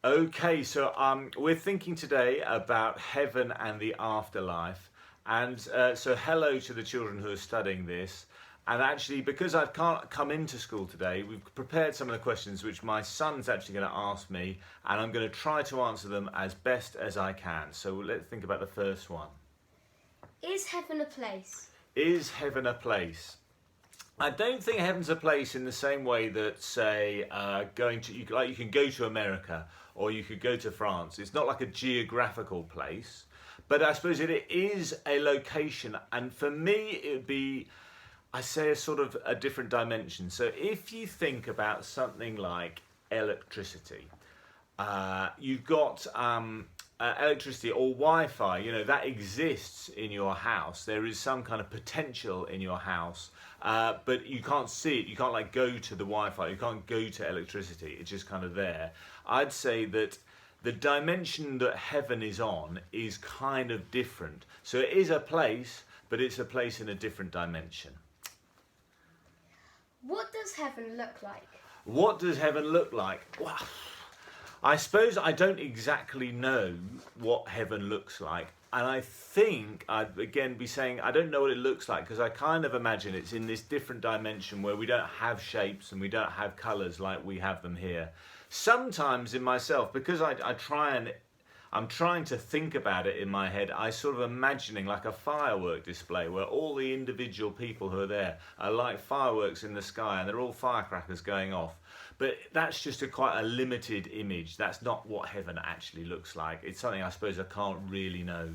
Okay, so we're thinking today about heaven and the afterlife, and so hello to the children who are studying this. And actually, because I can't come into school today, we've prepared some of the questions which my son's actually going to ask me, and I'm going to try to answer them as best as I can. So let's think about the first one. Is heaven a place? Is heaven a place? I don't think heaven's a place in the same way that, say, going to you can go to America or you could go to France. It's not like a geographical place, but I suppose it is a location. And for me, it would be, I say, a sort of a different dimension. So if you think about something like electricity, you've got electricity or Wi-Fi, that exists in your house. There is some kind of potential in your house, but you can't see it. You can't go to the Wi-Fi. You can't go to electricity. It's just kind of there. I'd say that the dimension that heaven is on is kind of different. So it is a place, but it's a place in a different dimension. What does heaven look like? What does heaven look like? Well, I suppose I don't exactly know what heaven looks like. And I think I'd again be saying I don't know what it looks like because I kind of imagine it's in this different dimension where we don't have shapes and we don't have colours like we have them here. Sometimes in myself, because I'm trying to think about it in my head, I sort of imagining like a firework display where all the individual people who are there are like fireworks in the sky and they're all firecrackers going off. But that's just quite a limited image. That's not what heaven actually looks like. It's something I suppose I don't really know.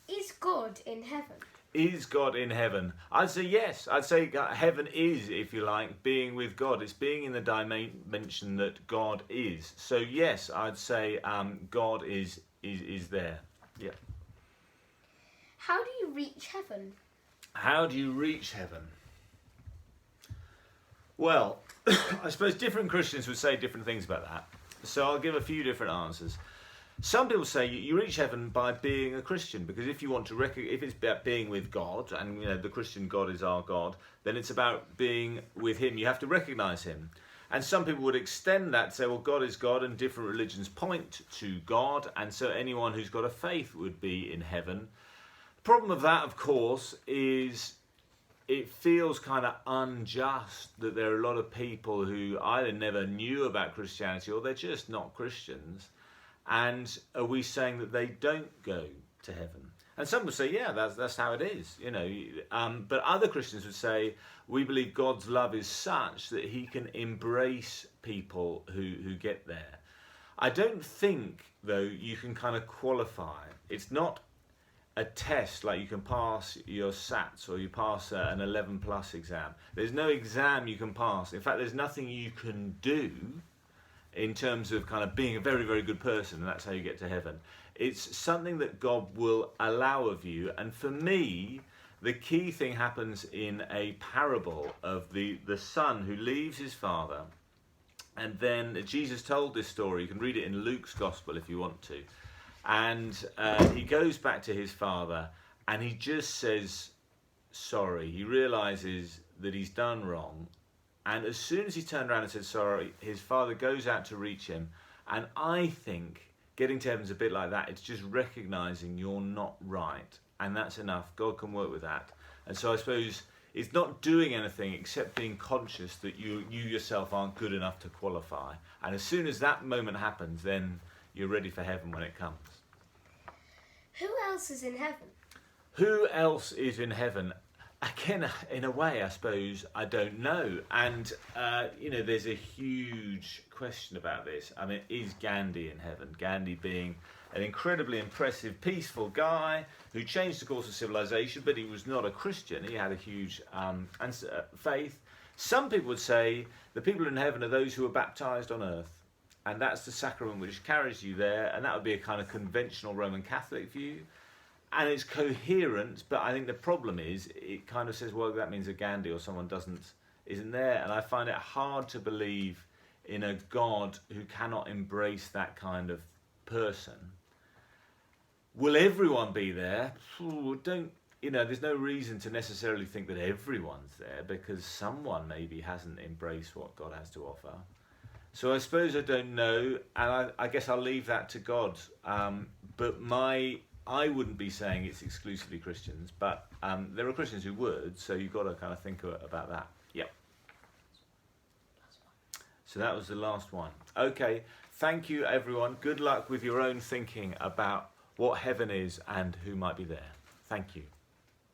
Is God in heaven? Is God in heaven? I'd say yes. I'd say heaven is, if you like, being with God. It's being in the dimension that God is. So yes, I'd say God is there. Yeah. How do you reach heaven? How do you reach heaven? Well, I suppose different Christians would say different things about that. So I'll give a few different answers. Some people say you reach heaven by being a Christian, because if you want to if it's about being with God, and the Christian God is our God, then it's about being with Him. You have to recognise Him. And some people would extend that, say, well, God is God, and different religions point to God, and so anyone who's got a faith would be in heaven. The problem of that, of course, is it feels kind of unjust that there are a lot of people who either never knew about Christianity or they're just not Christians. And are we saying that they don't go to heaven? And some would say, yeah, that's how it is, But other Christians would say, we believe God's love is such that He can embrace people who get there. I don't think, though, you can kind of qualify. It's not a test like you can pass your SATs or you pass an 11 plus exam. There's no exam you can pass. In fact, there's nothing you can do in terms of kind of being a very, very good person, and that's how you get to heaven. It's something that God will allow of you. And for me, the key thing happens in a parable of the son who leaves his father. And then Jesus told this story. You can read it in Luke's gospel if you want to. And he goes back to his father and he just says sorry. He realizes that he's done wrong. And as soon as he turned around and said sorry, his father goes out to reach him. And I think getting to heaven's a bit like that. It's just recognizing you're not right. And that's enough. God can work with that. And so I suppose it's not doing anything except being conscious that you yourself aren't good enough to qualify. And as soon as that moment happens, then you're ready for heaven when it comes. Who else is in heaven? Who else is in heaven? Again, in a way, I suppose, I don't know. And, there's a huge question about this. I mean, is Gandhi in heaven? Gandhi being an incredibly impressive, peaceful guy who changed the course of civilization, but he was not a Christian. He had a huge faith. Some people would say the people in heaven are those who are baptized on earth. And that's the sacrament which carries you there. And that would be a kind of conventional Roman Catholic view. And it's coherent, but I think the problem is it kind of says, well, that means a Gandhi or someone isn't there. And I find it hard to believe in a God who cannot embrace that kind of person. Will everyone be there? There's no reason to necessarily think that everyone's there, because someone maybe hasn't embraced what God has to offer. So I suppose I don't know, and I guess I'll leave that to God. But I wouldn't be saying it's exclusively Christians, but there are Christians who would, so you've got to kind of think about that. Yep. So that was the last one. Okay, thank you everyone. Good luck with your own thinking about what heaven is and who might be there. Thank you.